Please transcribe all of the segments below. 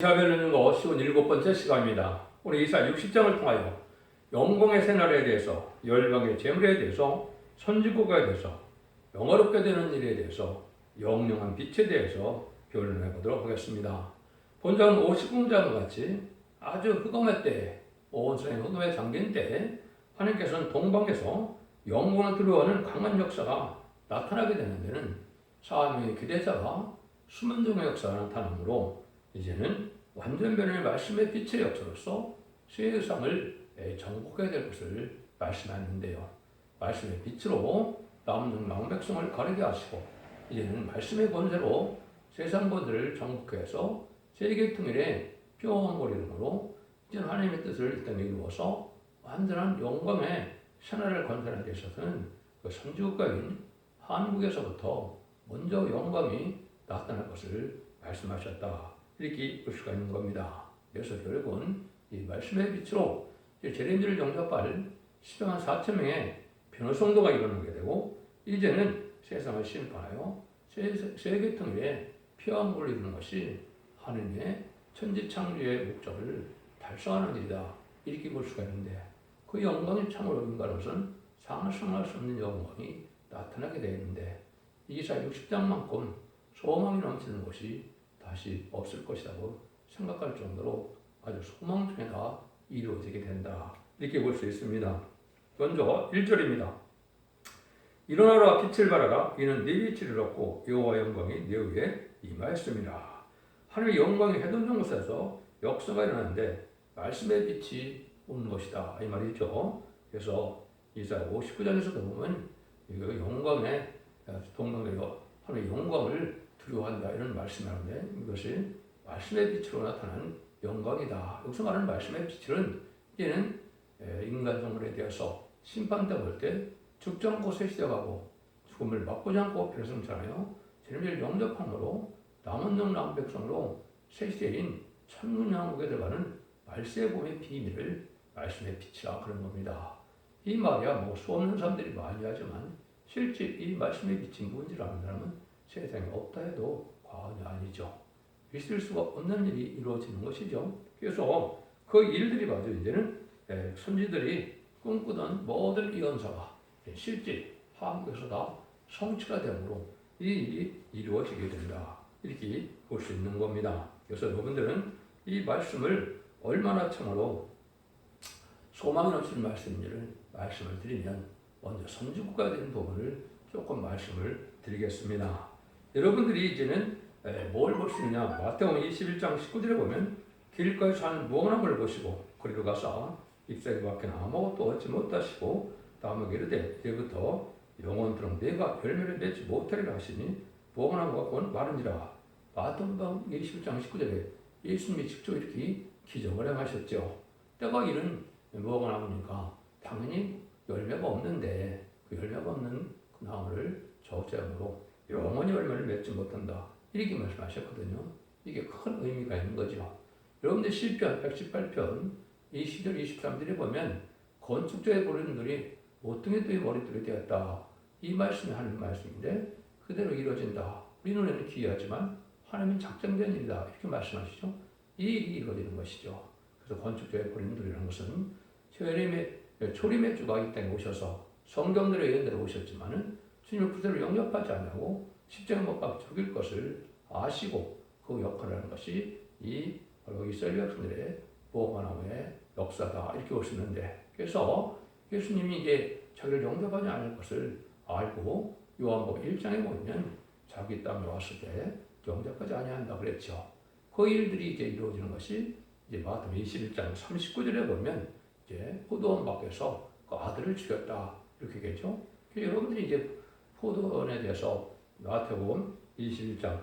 이사벨 거 쉬운 7번째 시간입니다. 우리 이사 60장을 통하여 영광의 새날에 대해서, 열방의 재물에 대해서, 선지국에 대해서, 영어롭게 되는 일에 대해서, 영영한 빛에 대해서 변론해 보도록 하겠습니다. 본전 50공장과 같이 아주 흑암의 때에, 온 세상이 흑암에 잠긴 때에 하나님께서는 동방에서 영광을 들어오는 강한 역사가 나타나게 되는 데는 사명의 기대자가 숨은 종의 역사가 나타나므로 이제는 완전 변화의 말씀의 빛의 역사로서 세상을 정복해야 될 것을 말씀하는데요. 말씀의 빛으로 남은 백성을 가리게 하시고 이제는 말씀의 권세로 세상 권세를 정복해서 세계 통일의 평화를 이름으로 이제는 하나님의 뜻을 이 땅에 이루어서 완전한 영광의 새날을 건설하는 데 있어서는 그 선지국가인 한국에서부터 먼저 영광이 나타날 것을 말씀하셨다. 이렇게 볼 수가 있는 겁니다. 그래서 결국은 이 말씀의 빛으로 재림들을 영접할 10만 4천 명의 변호성도가 일어나게 되고 이제는 세상을 심판하여 세계 통일의 평화를 이루는 것이 하느님의 천지창조의 목적을 달성하는 일이다. 이렇게 볼 수가 있는데 그 영광이 참으로 인간 것은 상상할 수 없는 영광이 나타나게 되어 있는데 이사 60장만큼 소망이 넘치는 것이 다시 없을 것이라고 생각할 정도로 아주 소망 중에 다 이루어지게 된다. 이렇게 볼 수 있습니다. 먼저 1절입니다. 일어나라 빛을 발하라 이는 네 빛을 잃었고 여호와 영광이 네 위에 임하였습니다. 하나님의 영광이 해동된 곳에서 역사가 일어나는데 말씀의 빛이 오는 것이다. 이 말이죠. 그래서 이사야 59장에서도 보면 영광의 동방에서 하나님의 영광을 두려워한다 이런 말씀을 하는데 이것이 말씀의 빛으로 나타난 영광이다. 여기서 말하는 말씀의 빛은 이제는 인간 정글에 대해서 심판대 볼 때 죽전 곳에 시대가고 죽음을 맛보지 않고 별성잖아요. 재림을 영접함으로 남은 백성으로 새 시대인 천군 왕국에 들어가는 말세의 봄의 비밀을 말씀의 빛이라 그런 겁니다. 이 말이야 수없는 사람들이 많이 하지만 실제 이 말씀의 빛이 뭔지를 아는 사람은 세상에 없다 해도 과언이 아니죠. 있을 수가 없는 일이 이루어지는 것이죠. 그래서 그 일들이 맞아 이제는 선지들이 꿈꾸던 모든 예언서가 실제 한국에서 다 성취가 되므로 이 일이 이루어지게 된다. 이렇게 볼 수 있는 겁니다. 그래서 여러분들은 이 말씀을 얼마나 참으로 소망이 넘치는 말씀인지를 말씀을 드리면 먼저 선지국가가 되는 부분을 조금 말씀을 드리겠습니다. 여러분들이 이제는 뭘 볼 수 있느냐? 마태복음 21장 19절에 보면 길가에 사는 무언한 걸 보시고 거리로 가서 잎사귀 밖에 아무것도 얻지 못하시고 다음에 이르되 이제부터 영원토록 내가 열매를 맺지 못하리라 하시니 무언한 것과 마른지라. 마태복음 21장 19절에 예수님이 직접 이렇게 기적을 행하셨죠. 때가 이른 무화과 나무니까 당연히 열매가 없는데 그 열매가 없는 그 나무를 저주함으로 영원히 열매를 맺지 못한다. 이렇게 말씀하셨거든요. 이게 큰 의미가 있는 거죠. 여러분들 시편 118편 20절 23절에 보면 건축자의 보리들이 모퉁이돌이 머리돌이 되었다. 이 말씀이 하는 말씀인데 그대로 이루어진다. 우리 눈에는 기이하지만 하나님은 작정된 일이다. 이렇게 말씀하시죠. 이 일이 이루어지는 것이죠. 그래서 건축자의 보리들이라는 것은 초림의 주가 이 땅에 오셔서 성경들의 예언대로 오셨지만은 주님을 그대로 영접하지 않고 십자가 못 박혀 죽일 것을 아시고 그 역할을 하는 것이 이 바로 이스라엘 백성들의 무화과나무의 역사다. 이렇게 볼 수 있는데 그래서 예수님이 이제 자기를 영접하지 않을 것을 알고 요한복음 1장에 보면 자기 땅에 왔을 때 영접하지 아니한다 그랬죠. 그 일들이 이제 이루어지는 것이 이제 마태복음 21장 39절에 보면 이제 포도원 밖에서 그 아들을 죽였다 이렇게 얘기했죠. 여러분들이 이제 포도원에 대해서 마태복음 21장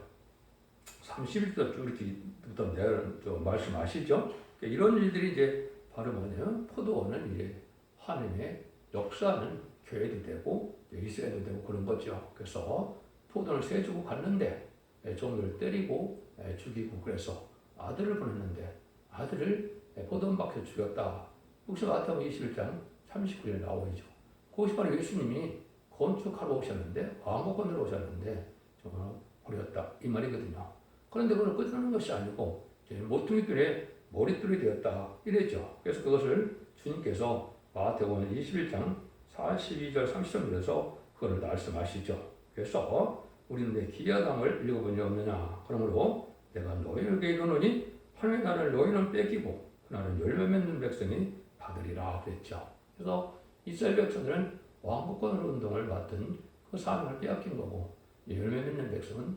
31절부터 쭉 이렇게 말씀하시죠. 이런 일들이 이제 바로 뭐냐면 포도원은 이제 하나님의 역사는 교회도 되고 이스라엘도 되고 그런 거죠. 그래서 포도원을 세주고 갔는데 종들을 때리고 죽이고 그래서 아들을 보냈는데 아들을 포도원 밖에 죽였다. 여기서 마태복음 21장 39절에 나오죠. 그것이 바로 예수님이 건축하러 오셨는데 왕복권으로 오셨는데 저거는 버렸다 이 말이거든요. 그런데 그걸 끝나는 것이 아니고 이제 모퉁이돌에 머릿돌이 되었다 이랬죠. 그래서 그것을 주님께서 마태복음 21장 42절 30절에서 그걸 말씀하시죠. 그래서 우리는 내 기하당을 읽어본 적 없느냐. 그러므로 내가 너희에게 이르노니 하나님의 나라를 너희는 뺏기고 그날은 열매 맺는 백성이 받으리라 그랬죠. 그래서 이스라엘 백성들은 왕국권 운동을 맡은 그 사명을 빼앗긴 거고 열매 맺는 백성은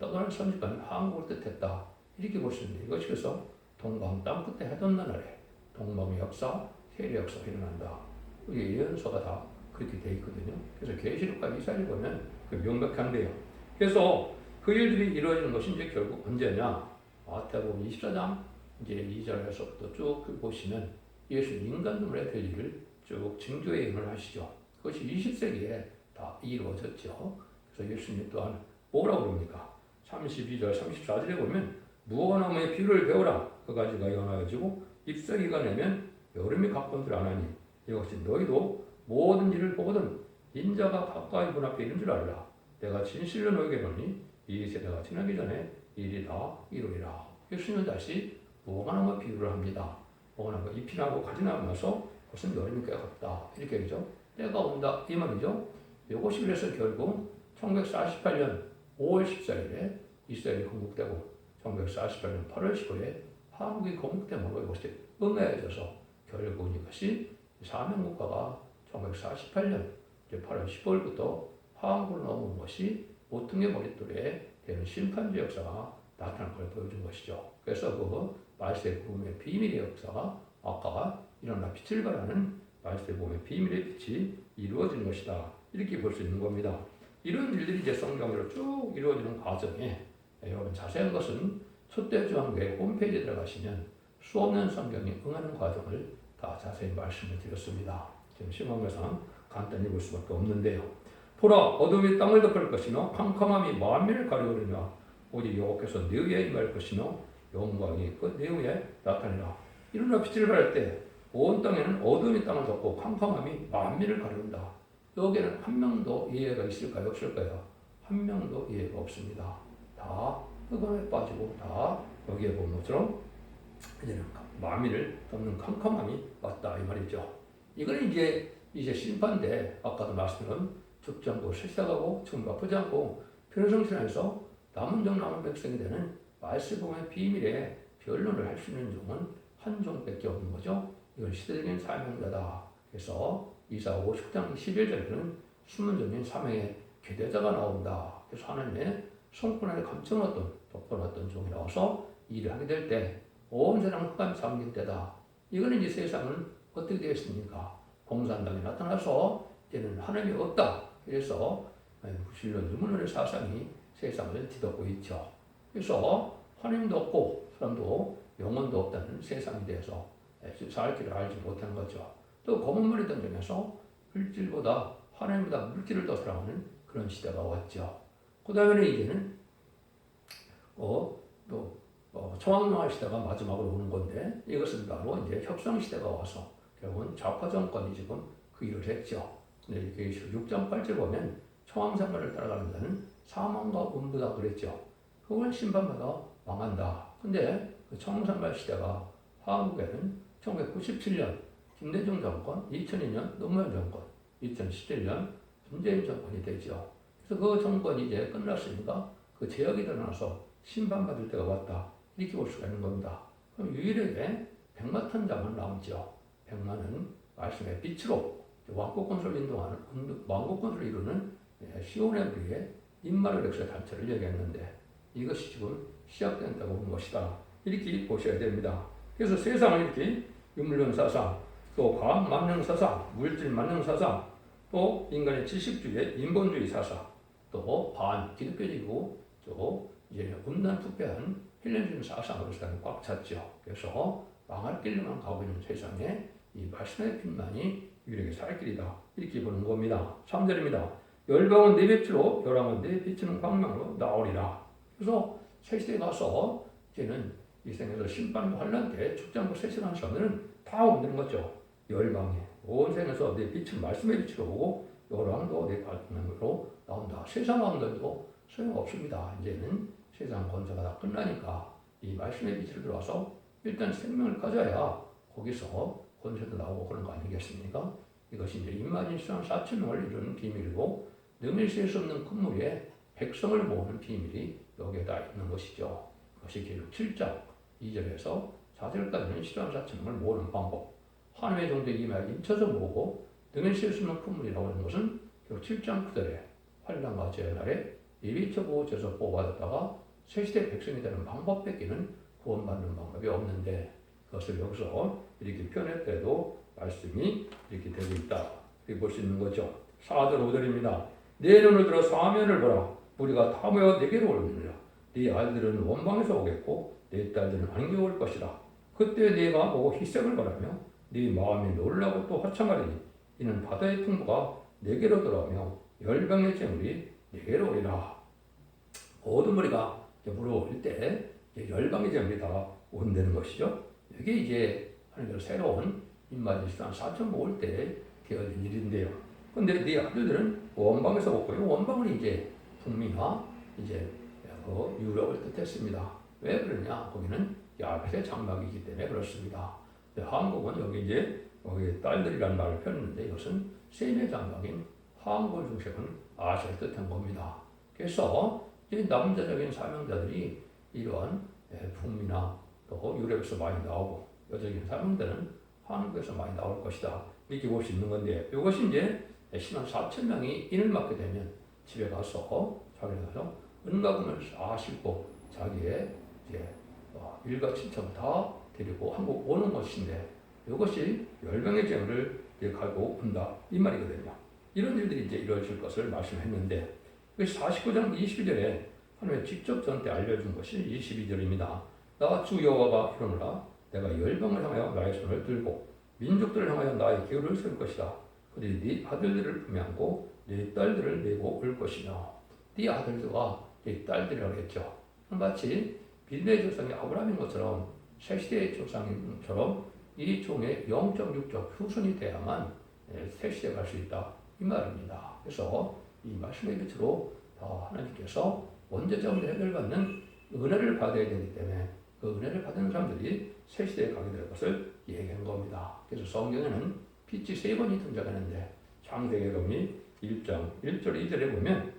떠도는 선지관 한국을 뜻했다. 이렇게 볼 수 있는데 이것이 그래서 동방 땅끝에 해돋는 날에 동방의 역사, 세례 역사가 일어난다. 우리 예언서가 다 그렇게 돼 있거든요. 그래서 계시록과 이사야를 보면 그 명백한데요. 그래서 그 일들이 이루어지는 것이 이제 결국 언제냐? 마태복음 24장 이제 2절에서부터 쭉 보시면 예수 인간으로의 될 일을 쭉 증조 예언을 하시죠. 그것이 20세기에 다 이루어졌죠. 그래서 예수님 또한 뭐라고 그럽니까? 32절, 34절에 보면 무화과나무의 비유를 배우라. 그 가지가 연하여지고 잎사귀가 내면 여름이 가까운줄 아나니 이것이 너희도 모든 일을 보거든 인자가 가까이 문 앞에 있는 줄 알라. 내가 진실로 너에게 이르노니 이 세대가 지나기 전에 일이 다 이루리라. 예수님은 다시 무화과나무 비유를 합니다. 무화과나무 잎이 나고 가지 나면서 그것은 여름이 가깝다. 이렇게 하죠. 때가 온다 이 말이죠. 이것이 그래서 결국 1948년 5월 14일에 이스라엘이 건국되고 1948년 8월 15일에 한국이 건국됨으로 이것이 응해져서 결국은 이것이 사명국가가 1948년 8월 15일부터 한국으로 넘어온 것이 모퉁이 머릿돌에 되는 심판주 역사가 나타난 걸 보여준 것이죠. 그래서 그 말세 복음의 비밀의 역사가 아까 일어나 빛을 발하는 말세 복음의 비밀의 빛이 이루어지는 것이다. 이렇게 볼 수 있는 겁니다. 이런 일들이 이제 성경으로 쭉 이루어지는 과정에 여러분 자세한 것은 촛대중앙교회 홈페이지에 들어가시면 수없는 성경이 응하는 과정을 다 자세히 말씀을 드렸습니다. 지금 시간상 간단히 볼 수밖에 없는데요. 보라 어둠이 땅을 덮을 것이며 캄캄함이 만민을 가리우리며 오직 여호와께서 네 위에 임할 것이며 영광이 그 네 위에 나타내라. 이러나 빛을 발할 때 온 땅에는 어둠이 땅을 덮고 캄캄함이 만민을 가리운다. 여기에는 한 명도 이해가 있을까요? 없을까요? 한 명도 이해가 없습니다. 다 흑암에 빠지고 다 여기에 본 것처럼 이제는 만민을 덮는 캄캄함이 왔다 이 말이죠. 이거는 이제 심판대 아까도 말씀드린 죽지 않고 실사하고 지금 아프지 않고 변성신에서 남은 종 남은 백성이 되는 말씀의 비밀에 변론을 할 수 있는 종은 한 종밖에 없는 거죠. 이걸 시대적인 사명자다. 그래서 이사 50장 11절에는 숨은 종인 사명의 계대자가 나온다. 그래서 하나님의 손권에 감춰놨던 덮어놨던 종이 나와서 일을 하게 될 때 온 세상을 흑암이 잠길 때다. 이거는 이제 세상은 어떻게 되었습니까? 공산당이 나타나서 이제는 하나님이 없다. 그래서 무신론 유물론의 사상이 세상을 뒤덮고 있죠. 그래서 하나님도 없고 사람도 영혼도 없다는 세상에 대해서 살 길을 알지 못한 거죠. 또 검은 머리 던전에서 물질보다 하나님보다 물질을 더 사랑하는 그런 시대가 왔죠. 그 다음에는 이제는 청왕명할 시대가 마지막으로 오는 건데 이것은 바로 이제 협상 시대가 와서 결국은 좌파 정권이 지금 그 일을 했죠. 근데 이렇게 6장 8절 보면 청왕생활을 따라가는 자는 사망과 음부다 그랬죠. 그걸 심판받아 망한다. 근데 그 청왕생활 시대가 한국에는 1997년 김대중 정권, 2002년 노무현 정권, 2017년 문재인 정권이 되죠. 그래서 그 정권이 이제 끝났으니까 그 제약이 드러나서 심판받을 때가 왔다. 이렇게 볼 수가 있는 겁니다. 그럼 유일하게 백마탄자만 남죠. 백마는 말씀의 빛으로 왕국건설을 인도하는 왕국건설을 이루는 시온의 부리의 인마를 역사의 단체를 얘기했는데 이것이 지금 시작된다고 보는 것이다. 이렇게 보셔야 됩니다. 그래서 세상을 이렇게 유물론 사상, 또 과학 만능 사상, 물질 만능 사상, 또 인간의 지식주의, 인본주의 사상, 또 반기독교적이고 또 이제 음란투패한 헬레니즘 사상으로 세상이 꽉 찼죠. 그래서 망할 길로만 가고 있는 세상에 이 말씀의 빛만이 유일하게 살 길이다. 이렇게 보는 겁니다. 3절입니다. 열방은 내 빛으로 열왕은 내 비치는 광명으로 나오리라. 그래서 새 시대에 가서 이제는 이 생에서 심판과 환란 때 죽지 않고 세신하는 사람들은 다 온다는 거죠. 열방에 온 생에서 내 빛은 말씀의 빛으로 오고 열왕도 내 광명으로 나온다. 세상 왕들도 소용없습니다. 이제는 세상 권세가 다 끝나니까 이 말씀의 빛을 들어와서 일단 생명을 가져야 거기서 권세도 나오고 그런 거 아니겠습니까? 이것이 이제 임마진수랑 4천명을 이루는 비밀이고 능히 셀 수 없는 건물에 백성을 모으는 비밀이 여기에다 있는 것이죠. 그것이 기록 7장 2절에서 4절까지는 시장 4천명을 모으는 방법. 하나님의 종들이 임하여 인쳐서 모으고 능히 셀 수 없는 건물이라고 하는 것은 기록 7장 9절에 환란과 재앙 날에 예비처 보호처에서 보호받았다가 새시대 백성이 되는 방법밖에는 구원받는 방법이 없는데 그것을 여기서 이렇게 표현했더라도 말씀이 이렇게 되고 있다. 이렇게 볼 수 있는 거죠. 4절 5절입니다. 내 눈을 들어 사면을 보라. 우리가 다 모여 내게로 오느니라. 네 아들들은 원방에서 오겠고 네 딸들은 안겨 올 것이라. 그때 네가 보고 희색을 바라며 네 마음이 놀라고 또 화창하리니 이는 바다의 풍부가 내게로 돌아오며 열방의 재물이 내게로 오리라. 모든 무리가 물어올 때 열방의 재물이 다 온다는 것이죠. 이게 이제 하나님께서 새로운 임마지수한 4천 모을 때 되어진 일인데요. 근데 네 아들들은 원방에서 오고요. 원방은 이제 북미나 이제 유럽을 뜻했습니다. 왜 그러냐? 거기는 야벳의 장막이기 때문에 그렇습니다. 한국은 여기 이제 여기 딸들이라는 말을 폈는데 이것은 셈의 장막인 한국을 중심은 아시아를 뜻한 겁니다. 그래서 이제 남자적인 사명자들이 이러한 북미나 또 유럽에서 많이 나오고 여자적인 사명자는 한국에서 많이 나올 것이다. 이렇게 볼 수 있는 건데 이것이 이제 신앙 4천 명이 인을 맡게 되면 집에 가서 자기가 가서 은가금을 다 싣고 자기의 이제 일가 친척 다 데리고 한국 오는 것인데 이것이 열병의 재물을 가지고 온다 이 말이거든요. 이런 일들이 이제 이루어질 것을 말씀했는데 49장 22절에 하나님의 직접 저한테 알려준 것이 22절입니다. 나 주 여호와가 이르노라 내가 열방을 향하여 나의 손을 들고 민족들을 향하여 나의 기울을 쓸 것이다. 그들이 네 아들들을 품에 안고 네 딸들을 메고 올 것이며 네 아들들과 네 딸들이라고 했죠. 마치 빌레의 조상이 아브라함인 것처럼 새시대의 조상처럼 이 종의 영적 육적 후손이 돼야만 새시대에 갈 수 있다 이 말입니다. 그래서 이 말씀의 빛으로 하나님께서 원죄자원을 해결받는 은혜를 받아야 되기 때문에 그 은혜를 받는 사람들이 새시대에 가게 될 것을 얘기한 겁니다. 그래서 성경에는 빛이 3번이 등장하는데 창세기록이 1장 1절 2절에 보면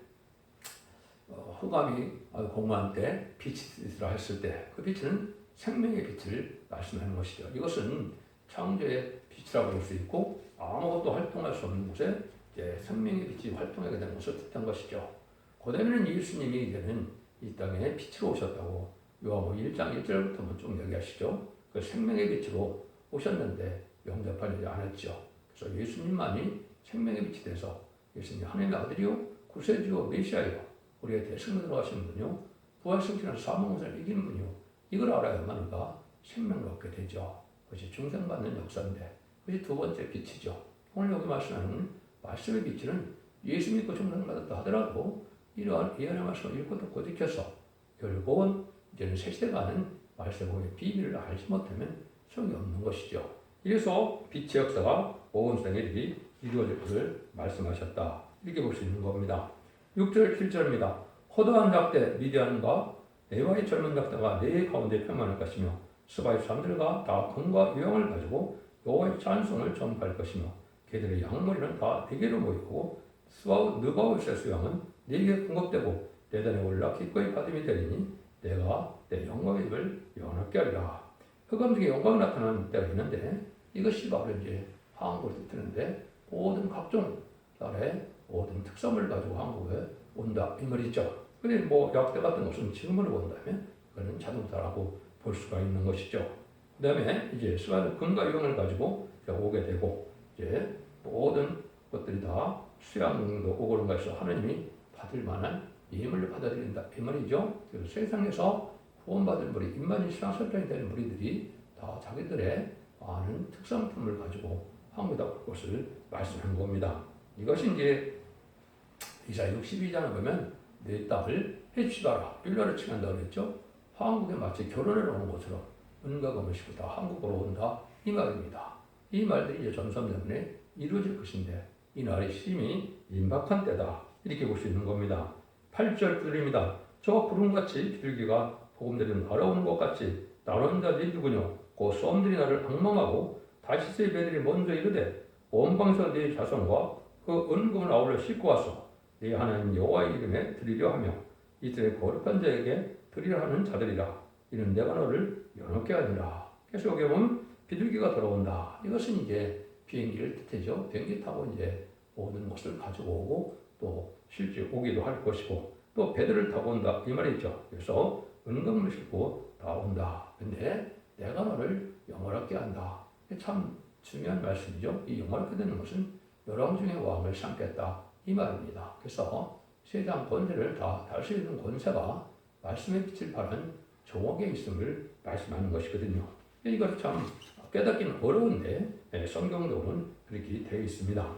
흑암이 공허한 때 빛이 있으라 했을 때 그 빛은 생명의 빛을 말씀하는 것이죠. 이것은 창조의 빛이라고 볼 수 있고 아무것도 활동할 수 없는 곳에 이제 생명의 빛이 활동하게 되는 것을 뜻한 것이죠. 고대에는 예수님이 이제는 이 땅에 빛으로 오셨다고 요한복음 1장 1절부터 좀 얘기하시죠. 그 생명의 빛으로 오셨는데 영접하지 않았죠. 그래서 예수님만이 생명의 빛이 돼서 예수님이 하나님의 아들이요 구세주요 메시아요 우리의 대승으로 들어가시는 분이요 부활승천한 사망을 이기는 분이요 이걸 알아야만 우리가 생명을 얻게 되죠. 그것이 중생받는 역사인데 그것이 두 번째 빛이죠. 오늘 여기 말씀하는 말씀의 빛은 예수 믿고 중생받았다 하더라도 이러한 예언의 말씀을 읽고 듣고 지켜서 결국은 이제는 새시대가 하는 말씀의 비밀을 알지 못하면 소용이 없는 것이죠. 그래서 빛의 역사가 온 세상에 이루어질 것을 말씀하셨다. 이렇게 볼 수 있는 겁니다. 6절 7절입니다. 허다한 작대 미디안과 네바의 젊은 작대가 네 가운데 평만할 것이며 스바의 사람들과 다 건과 유형을 가지고 여호와의 찬송을 전파할 것이며 그들의 양머리는 다 네게로 모이고 느바울의 수양은 네게 공급되고 내단에 올라 기꺼이 받음이 되리니 내가 내 영광의 입을 영원하게 하리라. 흑암 중에 영광이 나타나는 때가 있는데 이것이 바로 이제 한국을 뜻하는데 모든 각종 나라의 모든 특성을 가지고 한국에 온다 이 말이죠. 근데 약대 같은 것은 지금으로 본다면 그거는 자동차라고 볼 수가 있는 것이죠. 그 다음에 이제 수많은 근과 유형을 가지고 오게 되고 이제 모든 것들이 다 수양도 오고 그런 것에서 하나님이 받을 만한 예물을 받아들인다 이 말이죠. 그래서 세상에서 구원받을 무리, 인간이 신앙 설정이 되는 무리들이 다 자기들의 많은 특성품을 가지고 한국에다 올 것을 말씀한 겁니다. 이것이 이제 이사야 62장을 보면 내 땅을 해치다라 빌라를 칭한다고 그랬죠. 한국에 마치 결혼을 오는 것처럼 은과 금을 싣고 다 한국으로 온다 이 말입니다. 이 말들이 이제 전선 때문에 이루어질 것인데 이 날이 심히 임박한 때다 이렇게 볼 수 있는 겁니다. 8절 9절입니다. 저 구름같이 비둘기가 소금들이 날아오는 것 같이 나오는 자들이 누구뇨? 그 썸들이 나를 악망하고 다시스의 배들이 먼저 이르되 원방에서 네 자손과 그 은금을 아울러 싣고 와서 네 하나님 여호와의 이름에 드리려 하며 이스라엘 거룩한 자에게 드리려 하는 자들이라. 이는 내가 너를 연합케 하리라. 그래서 여기 보면 비둘기가 돌아온다. 이것은 이제 비행기를 뜻하죠. 비행기 타고 이제 모든 것을 가지고 오고 또 실제 오기도 할 것이고 또 배들을 타고 온다 이 말이죠. 그래서 은금을 싣고 나온다. 근데 내가 너를 영원하게 한다. 참 중요한 말씀이죠. 이 영원하게 되는 것은 열왕 중에 왕을 삼겠다 이 말입니다. 그래서 세상 권세를 다 다스리는 권세가 말씀의 빛을 발한 종옥에 있음을 말씀하는 것이거든요. 이걸 참 깨닫기는 어려운데 성경적으로는 그렇게 되어 있습니다.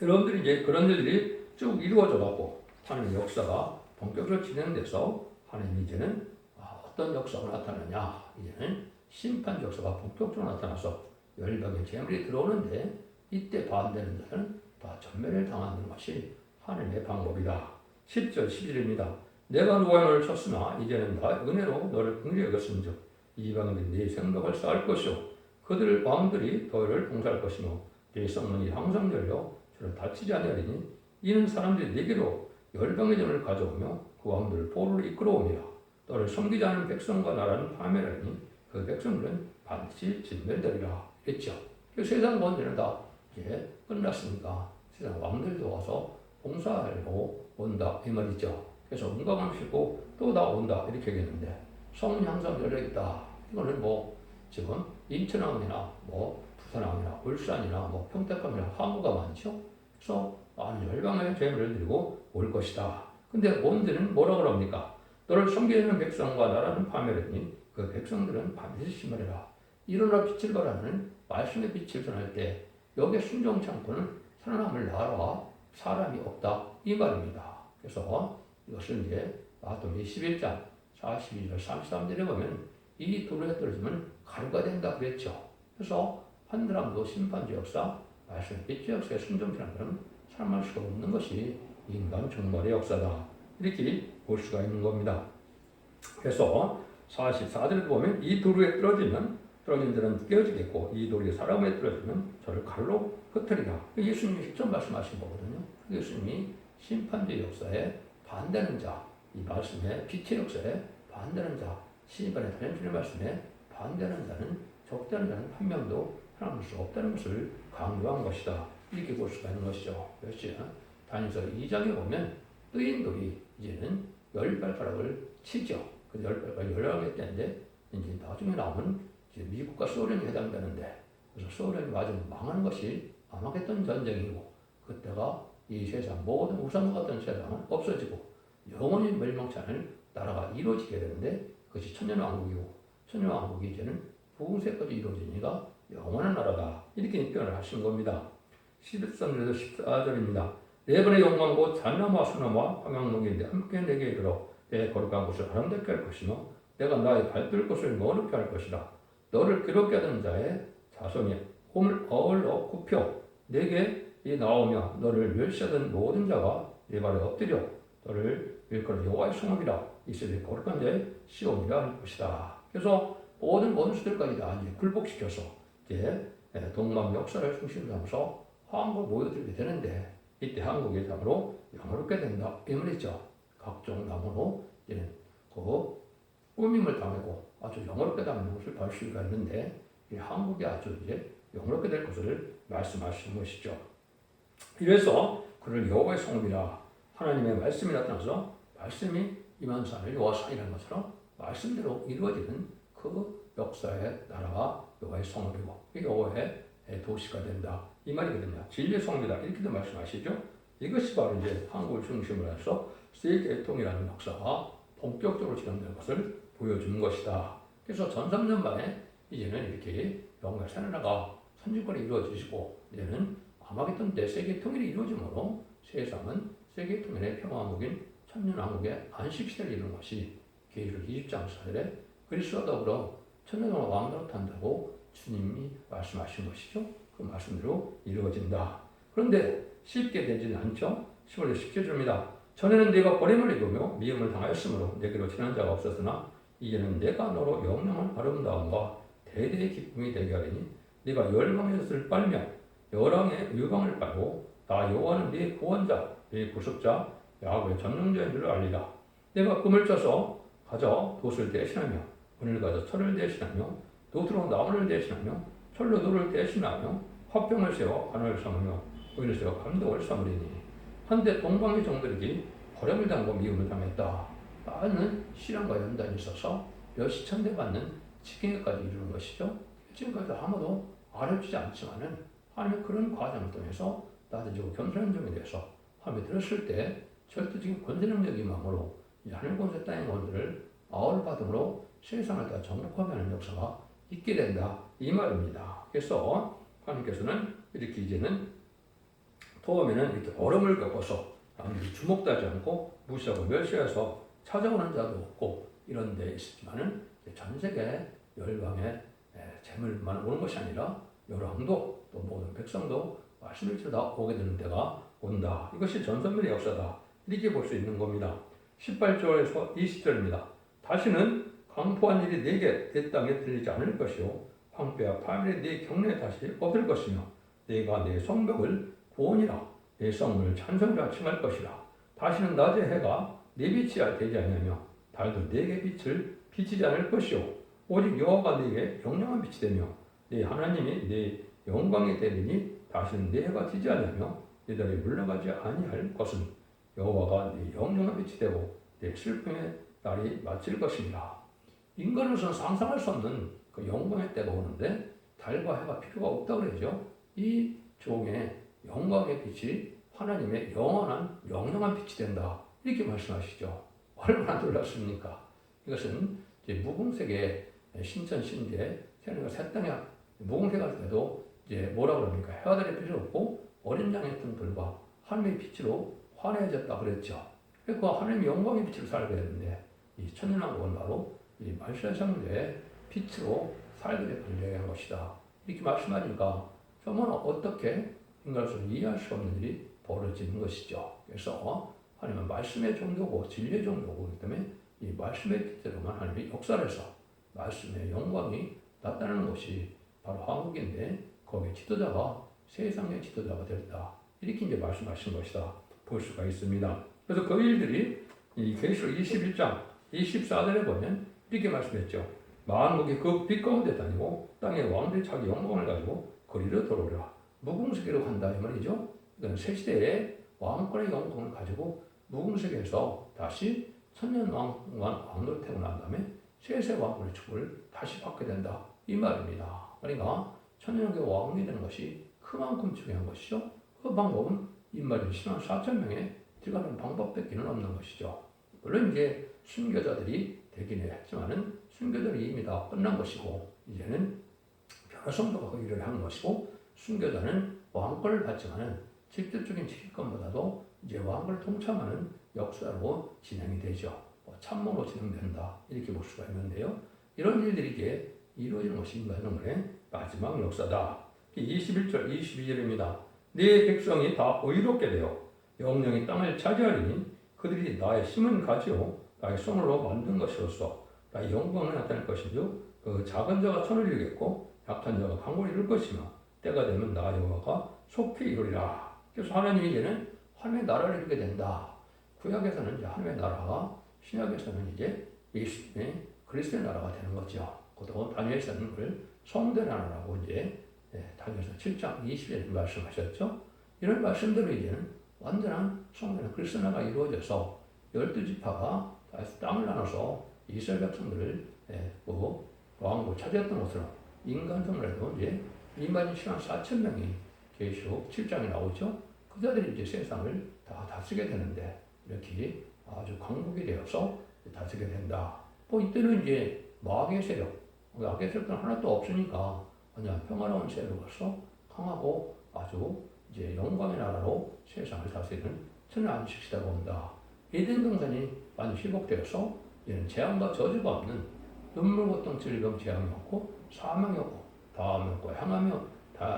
여러분들이 이제 그런 일들이 쭉 이루어져 갖고 하나님의 역사가 본격적으로 진행돼서 하나님 이제는 어떤 역사가 나타나냐, 이제는 심판 역사가 본격적으로 나타나서 열방의 재물이 들어오는데 이때 반대는 자는 다 전멸을 당하는 것이 하나님의 방법이다. 10절 11절입니다. 내가 노아 너를 쳤으나 이제는 다 은혜로 너를 긍휼히 여겼은즉 이방인들이 네 생각을 쌓을 것이요 그들 왕들이 너를 봉사할 것이며 네 썩문이 항상 열려 저를 다치지 아니하리니 이는 사람들이 네게로 열방의 점을 가져오며 그 왕들을 포로로 이끌어오니라. 너를 섬기지 않은 백성과 나라는 파멸하니 그 백성들은 반드시 진멸되리라 했죠. 세상 권세는 다 이제 끝났으니까 세상 왕들도 와서 봉사하려고 온다 이 말이죠. 그래서 은감을 싣고 또 나온다 이렇게 얘기했는데 성문이 항상 열려있다. 이거는 뭐 지금 인천항이나 뭐 부산항이나 울산이나 뭐 평택항이나 항구가 많죠. 그래서 많은 열방의 재물을 들고 올 것이다. 근데 원들은 뭐라고 그럽니까? 너를 섬기는 백성과 나라는 파멸하니 그 백성들은 반드시 심하리라. 일어나 빛을 발하는 말씀의 빛을 전할 때 여기에 순종치 않고는 살아남을 나라와 사람이 없다 이 말입니다. 그래서 이것을 이제 마태복음 21장 42절 33절에 보면 이 돌에 떨어지면 가루가 된다 그랬죠. 그래서 한 사람도 심판주 역사, 말씀의 빛 역사에 순종치 않고는 살아남을 수가 없는 것이 인간 종말의 역사다. 이렇게 볼 수가 있는 겁니다. 그래서 44절에 보면 이 돌에 떨어지면 떨어진 자는 깨어지겠고 이 돌이 사람에 떨어지면 저를 칼로 흩으리라. 예수님이 직접 말씀하신 거거든요. 예수님이 심판주의 역사에 반대하는 자, 이 말씀에 빛의 역사에 반대하는 자, 시간에 다른 주님의 말씀에 반대하는 자는 적다는 자는 한 명도 살아남을 수 없다는 것을 강조한 것이다. 이렇게 볼 수가 있는 것이죠. 그렇지? 다니엘서 2장에 보면 뜨인 돌이 이제는 열 발가락을 치죠. 그 열 발가락 열하게 때인데 이제 나중에 나오면 이제 미국과 소련이 해당되는데 그래서 소련이 맞으면 망하는 것이 아마겟돈 전쟁이고 그때가 이 세상 모든 우상과 같은 세상은 없어지고 영원히 멸망치 않을 나라가 이루어지게 되는데 그것이 천년왕국이고 천년왕국이 이제는 부흥세까지 이루어지니까 영원한 나라다 이렇게 표현을 하신 겁니다. 13절에서 14절입니다. 네 번의 영광 곧 잣나무와 소나무와 황양목인데 함께 내게 이르러 내 거룩한 곳을 아름답게 할 것이며 내가 나의 발들 곳을 거룩게 할 것이라. 너를 괴롭게 하던 자의 자손이 홈을 어울러 굽혀 내게 나오며 너를 멸시하던 모든 자가 내 발에 엎드려 너를 일컬어 여호와의 성읍이라 이스라엘 거룩한 자의 시온이라 할 것이다. 그래서 모든 원수들까지 다 이제 굴복시켜서 이제 동방 역사를 중심으로 하면서 한국 모여들게 되는데 이때 한국의 장으로 영화롭게 된다 이 말이죠. 각종 나무로 이제는 그 꾸밈을 당하고 아주 영화롭게 당하는 것을 볼 수가 있는데 이 한국이 아주 이제 영화롭게 될 것을 말씀하시는 것이죠. 이래서 그를 여호와의 성읍이라 하나님의 말씀이 나타나서 말씀이 임한 산을 여호와산이라는 것처럼 말씀대로 이루어지는 그 역사의 나라가 여호와의 성읍이고 여호와의 도시가 된다 이 말이거든요. 진리의 성읍이다 이렇게도 말씀하시죠. 이것이 바로 이제 한국을 중심으로 해서 세계통이라는 역사가 본격적으로 진행되는 것을 보여주는 것이다. 그래서 전삼년 만에 이제는 이렇게 영광의 새나라가 선진권이 이루어지시고 이제는 아마겟돈 때 세계통일이 이루어지므로 세상은 세계통일의 평화왕국인 천년왕국의 안식시대를 이루는 것이 계시록 20장 4절에 그리스도와 더불어 천년왕국 왕노릇 한다고 주님이 말씀하신 것이죠. 그 말씀대로 이루어진다. 그런데 쉽게 되지는 않죠. 15절 17절입니다. 전에는 네가 버림을 입으며 미움을 당하였으므로 내게로 지난 자가 없었으나 이제는 내가 너로 영영한 아름다움과 대대의 기쁨이 되게 하리니 네가 열방에서 빨며 열왕의 의방을 빨고 나 여호와는 네 구원자 네 구속자 야훼 전능자인 줄 알리라. 내가 금을 쪄서 가져 돛을 대신하며 은을 가져 철을 대신하며 돛으로 나무를 대신하며 철로 돌을 대신하며 화병을 세워 관을 삼으며 의를 세워 감독을 삼으리니 한때 동방의 정들이 버림을 당하고 미움을 당했다. 많은 시련과 연단이 있어서 몇십 천대 받는 지경에까지 이르는 것이죠. 지금까지 아무도 알아주지 않지만은 하나님의 그런 과정을 통해서 낮아지고 겸손한 점에 대해서 하나님이 들었을 때 절대적인 권세능력이 마음으로 하늘 권세 땅의 권세를 아울 받음으로 세상을 다 정복하게 하는 역사가 있게 된다 이 말입니다. 그래서 하나님께서는 이렇게 이제는 처음에는 이렇게 어려움을 겪어서 남들이 주목하지 않고 무시하고 멸시해서 찾아오는 자도 없고 이런 데 있었지만은 전 세계 열방의 재물만 오는 것이 아니라 열왕도 또 모든 백성도 말씀을 들다 오게 되는 때가 온다. 이것이 전선민의 역사다. 이렇게 볼 수 있는 겁니다. 18절에서 20절입니다. 다시는 강포한 일이 네게 내 땅에 들리지 않을 것이요 황폐와 파멸이 네 경내에 다시 없을 것이며 네가 내 성벽을 구원이라 내 성문을 찬송이라 칭할 것이라. 다시는 낮에 해가 네 빛이 되지 아니하며 달도 네게 빛을 비치지 않을 것이요 오직 여호와가 네게 영영한 빛이 되며 네 하나님이 네 영광이 되리니 다시는 네 해가 지지 아니하며 네 달이 물러가지 아니할 것은 여호와가 네 영영한 빛이 되고 내 슬픔의 날이 마칠 것이니라. 인간으로서는 상상할 수 없는 그 영광의 때가 오는데 달과 해가 필요가 없다고 그러죠. 이 종의 영광의 빛이 하나님의 영원한 영영한 빛이 된다. 이렇게 말씀하시죠. 얼마나 놀랍습니까? 이것은 이제 무궁색의 신천 신제 새하늘과 새 땅에 무궁색 할 때도 이제 뭐라 그럽니까? 해와 달이 필요 없고 어린 양의 등불과 하나님의 빛으로 환해졌다 그랬죠. 그 하나님의 영광의 빛으로 살게 되는데 이 천년왕국은 바로 이 말세상의 빛으로 살게 되는 것이다. 이렇게 말씀하니까 정말 어떻게 인간으로서 이해할 수 없는 일이 벌어지는 것이죠. 그래서 하나님은 말씀의 종교고 진리의 종교고 그렇기 때문에 이 말씀의 빛대로만 하나님이 역사를 해서 말씀의 영광이 나타나는 것이 바로 한국인데 거기에 지도자가 세상의 지도자가 되었다. 이렇게 이제 말씀하신 것이다. 볼 수가 있습니다. 그래서 그 일들이 이 계시록 21장 24절에 보면 이렇게 말씀했죠. 만국이 그 빛 가운데 다니고 땅의 왕들이 자기 영광을 가지고 거리로 돌아오리라. 무궁색으로 간다 이 말이죠. 이건 새 시대의 왕권의 영광을 가지고 무궁색에서 다시 천년 왕노를 태고 난 다음에 세세 왕권의 축복을 다시 받게 된다 이 말입니다. 그러니까 천년왕국의 왕이 되는 것이 그만큼 중요한 것이죠. 그 방법은 인마진 10만 4천 명에 들어가는 방법밖에는 없는 것이죠. 물론 이제 순교자들이 되기는 했지만은 순교자들이 이미 다 끝난 것이고 이제는 변화성도가 그 일을 한 것이고 순교자는 왕권을 받지만은 직접적인 지휘권보다도 이제 왕권을 통참하는 역사로 진행이 되죠. 참모로 진행된다 이렇게 볼 수가 있는데요. 이런 일들이 이제 이루어지는 것이 인간의 마지막 역사다. 21절 22절입니다. 네 백성이 다 의롭게 되어 영영이 땅을 차지하리니 그들이 나의 심은 가지요 나의 손으로 만든 것이로서 나의 영광을 나타낼 것이죠. 그 작은 자가 천을 이루겠고 약한 자가 강을 이룰 것이며 때가 되면 나 여호와가 속히 이루리라. 그래서 하나님이 이제는 하나님의 나라를 이루게 된다. 구약에서는 이제 하나님의 나라가 신약에서는 이제 예수님의 그리스도의 나라가 되는 거죠. 그것도 다니엘서는 그걸 성대 나라라고 이제 다니엘서 7장 20절에 말씀하셨죠. 이런 말씀대로 이제는 완전한 성전의 그리스도 나라가 이루어져서 12지파가 땅을 나눠서 이스라엘 백성들을 왕국을 차지했던 것처럼 인간성으로도 이제 이만희 10만 4천 명이 계시록 7장에 나오죠. 그들이 이제 세상을 다 다스리게 되는데 이렇게 아주 강국이 되어서 다스리게 된다. 이때는 이제 마귀의 세력, 악의 세력은 하나도 없으니까 그냥 평화로운 세력으로서 강하고 아주 이제 영광의 나라로 세상을 다스리는 천안식 시대가 온다. 에덴 동산이 완전히 회복되어서 이제는 재앙과 저주가 없는 눈물 고통 질병 재앙이 없고 사망이 없고 다함이 없고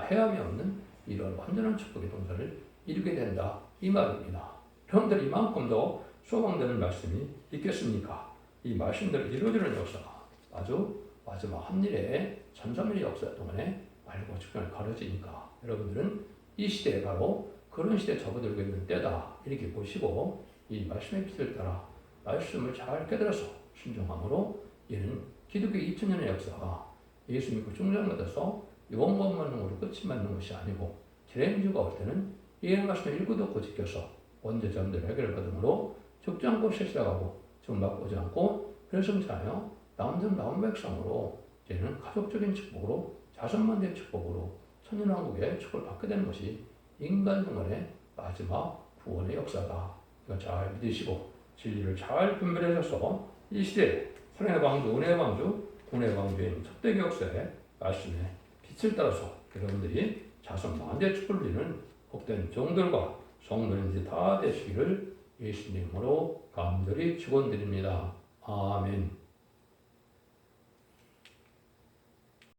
해함이 없는 이런 완전한 축복의 동산을 이루게 된다 이 말입니다. 여러분들 이만큼 더 소망되는 말씀이 있겠습니까? 이 말씀대로 이루어지는 역사가 아주 마지막 한일의 1300의 역사 동안에 말고 직전에 가려지니까 여러분들은 이 시대에 바로 그런 시대에 접어들고 있는 때다 이렇게 보시고 이 말씀의 빛을 따라 말씀을 잘 깨달아서 순종함으로 이는 기독교 2000년의 역사가 예수 믿고 중장받아서 원본 만능으로 끝이 맞는 것이 아니고 재림주가 올 때는 이 말씀을 읽고 듣고 지켜서 원죄자들을 해결받음으로 죽지 않고 실시하고 정받고지 않고 별성차하여 남전 나온 백성으로 이제는 가족적인 축복으로 자손만대의 축복으로 천년왕국의 축복을 받게 되는 것이 인간 동안의 마지막 구원의 역사다. 이거 잘 믿으시고 진리를 잘 분별하셔서 이 시대에 사랑의 방주, 은혜의 방주, 은혜의 방주인 첫대기 역사의 말씀에 빛을 따라서 여러분들이 자손 만대의 축복을 누리는 복된 종들과 성도님들이 다 되시기를 예수님으로 간절히 축원드립니다. 아멘.